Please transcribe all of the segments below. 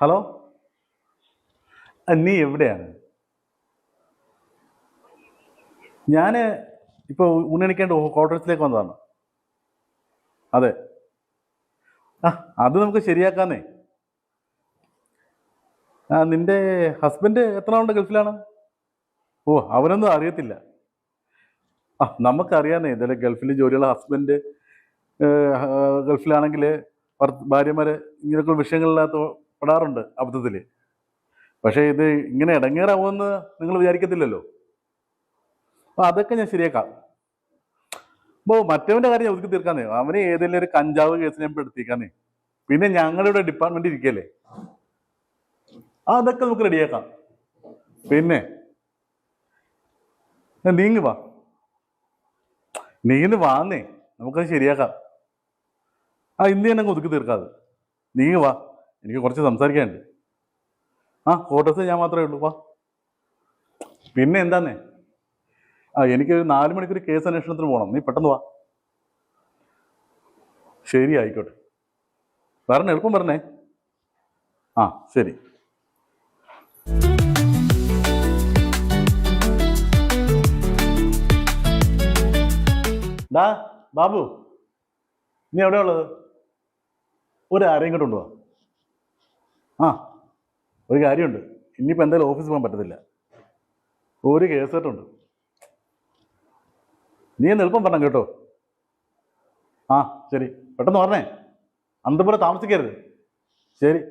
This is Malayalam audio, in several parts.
ഹലോ, നീ എവിടെയാണ്? ഞാൻ ഇപ്പോൾ ഊണെടുക്കേണ്ട ക്വാർട്ടേഴ്സിലേക്ക് വന്നതാണ്. അതെ. ആ, അത് നമുക്ക് ശരിയാക്കാന്നേ. നിന്റെ ഹസ്ബൻഡ് എത്ര നാളുണ്ട് ഗൾഫിലാണ്? ഓ, അവനൊന്നും അറിയത്തില്ല. നമുക്കറിയാന്നേ, ഇതിൽ ഗൾഫിൽ ജോലിയുള്ള ഹസ്ബൻഡ് ഗൾഫിലാണെങ്കിൽ ഭാര്യമാർ ഇങ്ങനെയൊക്കെ വിഷയങ്ങളിനകത്ത് പെടാറുണ്ട് അബദ്ധത്തിൽ. പക്ഷേ ഇത് ഇങ്ങനെ ഇടങ്ങേറാവുമെന്ന് നിങ്ങൾ വിചാരിക്കത്തില്ലല്ലോ. അതൊക്കെ ഞാൻ ശരിയാക്കാം. മറ്റവന്റെ കാര്യം ഒതുക്കി തീർക്കാന്നേ. അവനെ ഏതെങ്കിലും ഒരു കഞ്ചാവ് കേസ് ഞാൻ പെടുത്തിക്കാന്നേ. പിന്നെ ഞങ്ങളുടെ ഡിപ്പാർട്ട്മെന്റ് ഇരിക്കല്ലേ, അതൊക്കെ നമുക്ക് റെഡിയാക്കാം. പിന്നെ നീങ്ങ് വാ, നീന്ന് വാന്നേ, നമുക്കത് ശരിയാക്കാം. ഇന്ന് തന്നെ ഒതുക്കി തീർക്കാതെ. നീങ്ങ് വാ, എനിക്ക് കുറച്ച് സംസാരിക്കാനുണ്ട്. ക്വാർട്ടേഴ്സ് ഞാൻ മാത്രമേ ഉള്ളൂ. വാ. പിന്നെ എന്താന്നേ, എനിക്ക് 4 മണിക്കൊരു കേസ് അന്വേഷണത്തിന് പോകണം. നീ പെട്ടെന്ന് വാ. ശരി, ആയിക്കോട്ടെ. പറഞ്ഞ എളുപ്പം പറഞ്ഞേ. ശരി. ഡാ ബാബു, നീ എവിടെയാ ഉള്ളത്? ആരെയും ഇങ്ങോട്ട് കൊണ്ടുപോവാ. ഒരു കാര്യമുണ്ട്. ഇനിയിപ്പോൾ എന്തായാലും ഓഫീസിൽ പോകാൻ പറ്റത്തില്ല. ഒരു കേസ് കേട്ടുണ്ട്. നീ ഒന്ന് എളുപ്പം പറഞ്ഞ കേട്ടോ. ശരി, പെട്ടെന്ന് പറഞ്ഞേ. അന്തപുരം താമസിക്കരുത്. ശരി.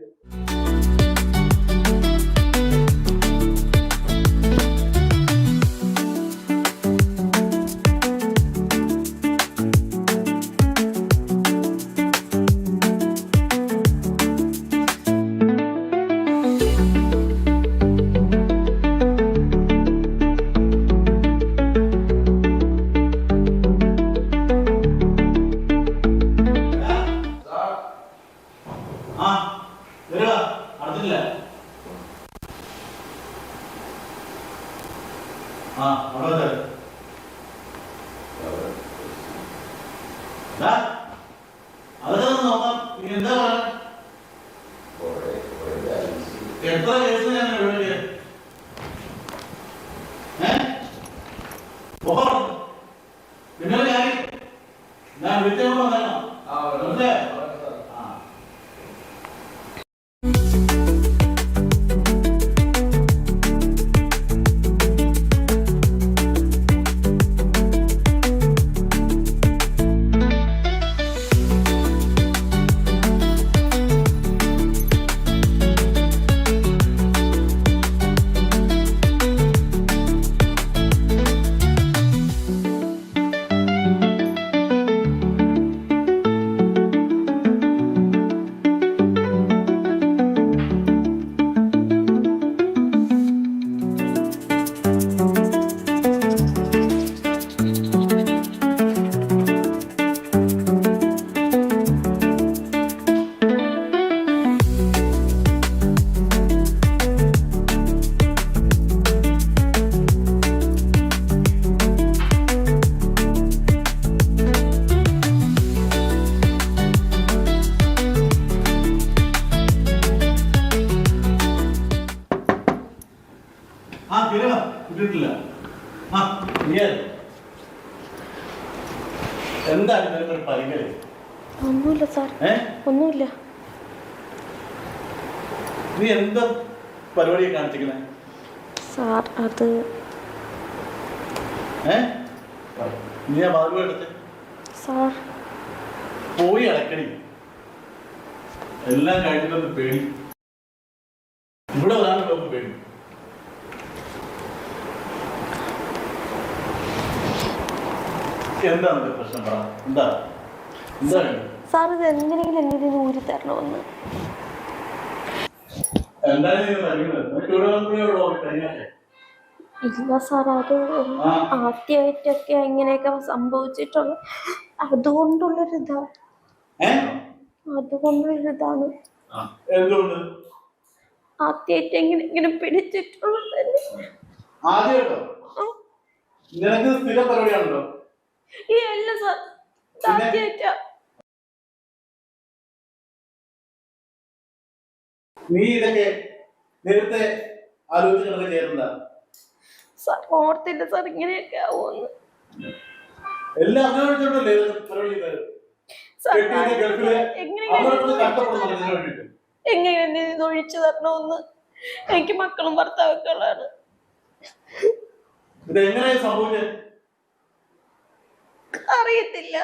ഒന്നുമില്ല സാർ, ഒന്നുമില്ല. നീ എന്താ പരിപാടി കാണിച്ചിരിക്കണേ സാർ? അത് നീ ആ ബാബു എടുത്ത് സാർ പോയി അടക്കണി. എല്ലാം കഴിഞ്ഞിട്ടൊന്ന് പേടി. ഇവിടെ വരാനുള്ള പേടി. എന്താണ് പ്രശ്നം? പറ. എന്താ സാർ? ഇത് എന്തിനെങ്കിലും എന്റെ ഇതിന് ഊരി തരണമെന്ന്. ഇല്ല സാർ, അത് ആദ്യമായിട്ടൊക്കെ ഇങ്ങനെയൊക്കെ സംഭവിച്ചിട്ടുള്ള അതുകൊണ്ടുള്ളൊരിതാണ്. ആദ്യമായിട്ട് ഇങ്ങനെ പിടിച്ചിട്ടുള്ളത്. അല്ല സാർ, ആദ്യമായിട്ടാ. നീ ഇതൊക്കെ നേരത്തെ ആലോചിച്ചിട്ടൊക്കെ ചെയ്യുന്നുണ്ടാ? സാർ ഓർത്തില്ല സാർ ഇങ്ങനെയൊക്കെ ആവുമെന്ന്. എല്ലാം അങ്ങനെ പരിപാടി ചെയ്തത്. സാർ കെട്ടിയിട്ട് ഗൾഫില് അവരൊക്കെ കഷ്ടപ്പെടുന്നുണ്ട് ഇതിനു വേണ്ടിയിട്ട്. എങ്ങനെ ഇത് ഒഴിച്ചു തരണമെന്ന്. എനിക്ക് മക്കളും ഭർത്താവുകളാണ്. ഇത് എങ്ങനെയാ സംഭവിച്ചത്? അറിയത്തില്ല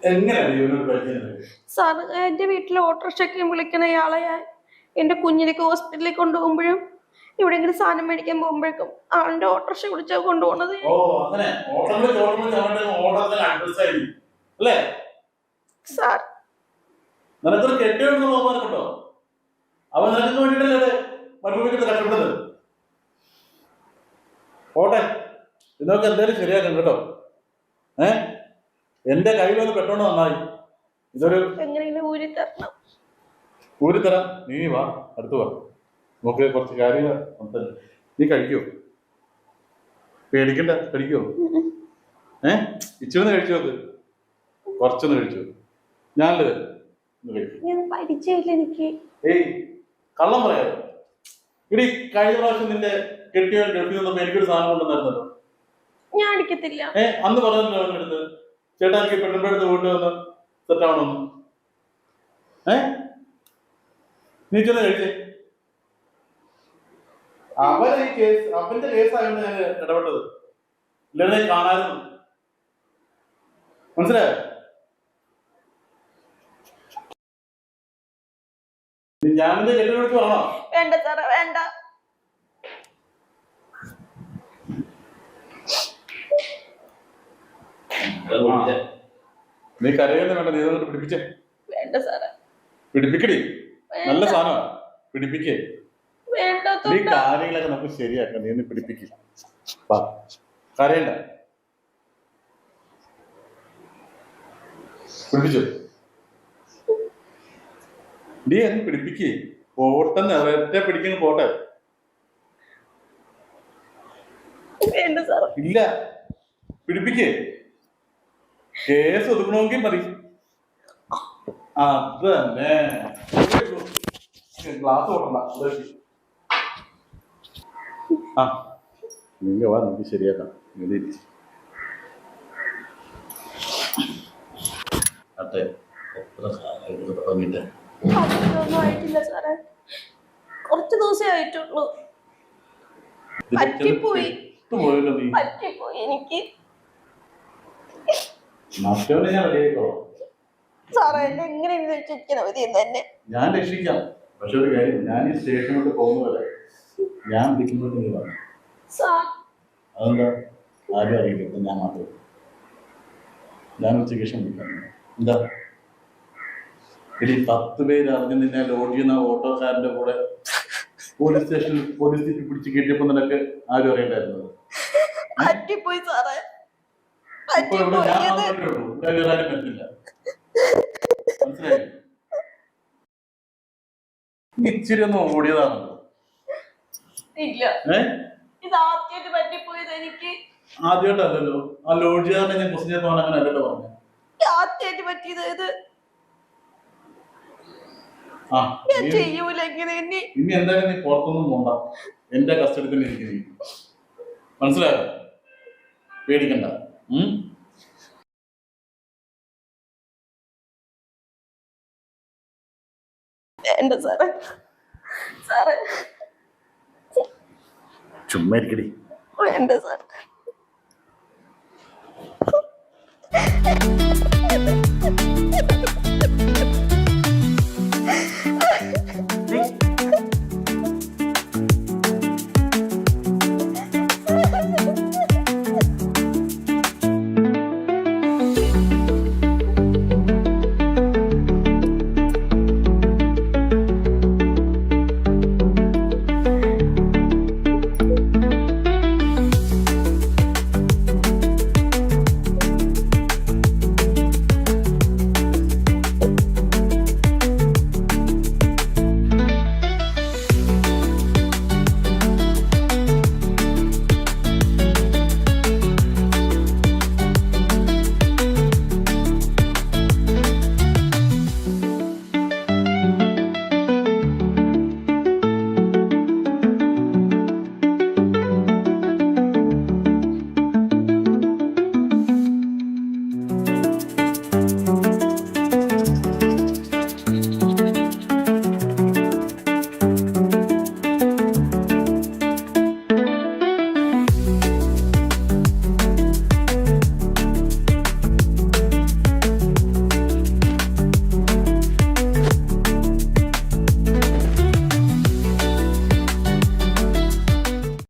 എങ്ങനെയാണ് സാർ. എന്റെ വീട്ടിലെ ഓട്ടോറിക്ഷയ്ക്ക് വിളിക്കണ ഇയാളെ ഞാൻ എന്റെ കുഞ്ഞിലേക്ക് ഹോസ്പിറ്റലിൽ കൊണ്ടുപോകുമ്പോഴും എവിടെയെങ്കിലും സാധനം മേടിക്കാൻ പോകുമ്പോഴേക്കും ആളുടെ ഓട്ടോറിക്ഷ വിളിച്ചാ കൊണ്ടുപോകണത്. സാർ നിനക്കൊരു കെട്ടിയോന്ന് ബഹുമാനപ്പെട്ടോ? അവൻ നിനക്ക് വേണ്ടിയിട്ടല്ലേ മരുഭൂമിക്ക് കഷ്ടപ്പെടുന്നത്? പോട്ടെ, ഇതൊക്കെ എന്തായാലും ശരിയാക്കണം കേട്ടോ. എന്റെ കയ്യിലൊന്ന് പെട്ടോണ്ട് നന്നായി. ഇതൊരു എങ്ങനെയെങ്കിലും ഊരി തരണം. ഊരിത്തരാം. നീ വാ, അടുത്ത് വാ, നമുക്ക് കുറച്ച് കാര്യങ്ങൾ. നീ കഴിക്കോ? പേടിക്കണ്ട, കഴിക്കോ? ഇച്ചിരി കഴിച്ചു നോക്ക്, കുറച്ചൊന്ന് കഴിച്ചു. ഞാനല്ലേ പഠിച്ചില്ല എനിക്ക്. ഏയ് കള്ളം പറയാമോ? ഇടി, കഴിഞ്ഞ പ്രാവശ്യം നിന്റെ കെട്ടിയോ ഗൾഫിൽ നിന്നപ്പോ എനിക്കൊരു സാധനം കൊണ്ടുവന്നായിരുന്നല്ലോ. ഞാൻ അടിക്കത്തില്ല. അന്ന് പറഞ്ഞല്ലോ അവനടുത്ത്, ചേട്ടാ എനിക്ക് പെണ്ണുമ്പോ അടുത്ത് വീട്ടിൽ വന്ന് സെറ്റ് ആവണമെന്ന്. നീ ചെന്ന് കഴിച്ചേ. അവന്റെ കേസ് ആയതുകൊണ്ട് ഞാൻ ഇടപെട്ടത്. ഇല്ലെന്നെ കാണായിരുന്നു. മനസ്സിലായോ? ഞാനെന്റെ കെട്ടിനെ വിളിച്ച് പറഞ്ഞോ? വേണ്ട സാറേ, വേണ്ട. നീ കരയൊന്നും വേണ്ട, നീ അതൊട്ട് പിടിപ്പിച്ചേ. വേണ്ട സാറേ. പിടിപ്പിക്കടി, നല്ല സാധനമാ, പിടിപ്പിക്കേ. നീ കാര്യങ്ങളൊക്കെ നമുക്ക് ശരിയാക്കാം. നീ ഒന്ന് പിടിപ്പിക്കില്ല, കരയണ്ട. പിടിപ്പിച്ചു. നീ എന്ന് പിടിപ്പിക്കേ. പോട്ടെന്ന് ഒറ്റ പിടിക്കുന്ന പോട്ടെ. ഇല്ല, പിടിപ്പിക്കേ. കേസ് ഒതുക്കണമെങ്കിൽ മതി. അത് തന്നെ. ഗ്ലാസ് ഓടണ്ട. ആ, നീங்க വാ, നമുക്ക് ശരിയാക്കാം. അതെ, ഒന്നും ആയിട്ടില്ല സാറേ, കുറച്ച് ദിവസമേ ആയിട്ടുള്ളൂ. പറ്റിപ്പോയി എനിക്ക്. സാറേ എന്നെ എങ്ങനെ രക്ഷിക്കണം? തന്നെ ഞാൻ രക്ഷിക്കാം. പക്ഷെ ഒരു കാര്യം, ഞാൻ ഈ സ്റ്റേഷനിലോട്ട് പോകുന്നവരെ ഞാൻ വിളിക്കുമ്പോൾ നീ പറഞ്ഞു. അതെന്താ? ആരും അറിയില്ല, ഞാൻ മാത്രം. ഞാൻ ഉച്ചയ്ക്ക് ശേഷം വിളിക്കാം. എന്താ ഇനി 10 പേര് അറിഞ്ഞ് നിന്നെ ലോഡ് ചെയ്യുന്ന ഓട്ടോക്കാരന്റെ കൂടെ പോലീസ് സ്റ്റേഷനിൽ പോലീസ് ജീപ്പിൽ പിടിച്ച് കെട്ടിയപ്പോ നിനക്ക് ആരും അറിയണ്ടായിരുന്നത്? മനസ്സിലായി? ഇച്ചിരി ഒന്ന് ഓടിയതാണല്ലോ. ആദ്യമായിട്ടല്ലോ ആ ലോഡ് ചെയ്യാൻ ഞാൻ ക്വസ്റ്റ്യൻ ചെയ്തപ്പോൾ അങ്ങനെ അല്ലല്ലോ പറഞ്ഞു. ഇനി എന്തായാലും നീ പുറത്തൊന്നും പോണ്ട, എന്റെ കസ്റ്റഡി തന്നെ ഇരിക്കുന്നു. മനസ്സിലായോ? പേടിക്കണ്ട. ചുമ്മാ ഇരിക്കടി. വേണ്ട സാർ.